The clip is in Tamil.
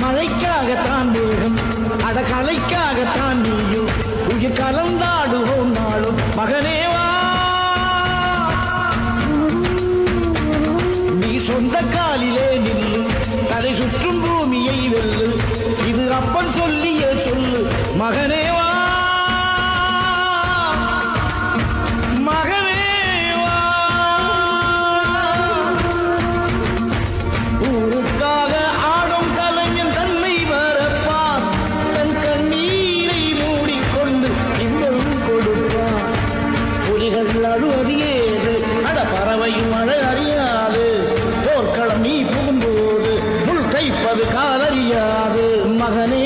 மழைக்காகத்தான் மேகம் அட கலைக்காகத்தான் நீயும் உயிர் கலந்தாடுவோம் நாளும் மகனேவா நீ சொந்த காலிலே நில்லு தலை சுற்றும் பூமியை வெல்லு இது அப்பன் சொல்லிய சொல்லு மகனேவா மழை அறியாது போர்க்களம் நீ புகும்போது முள் தைப்பது காலறியாது மகனே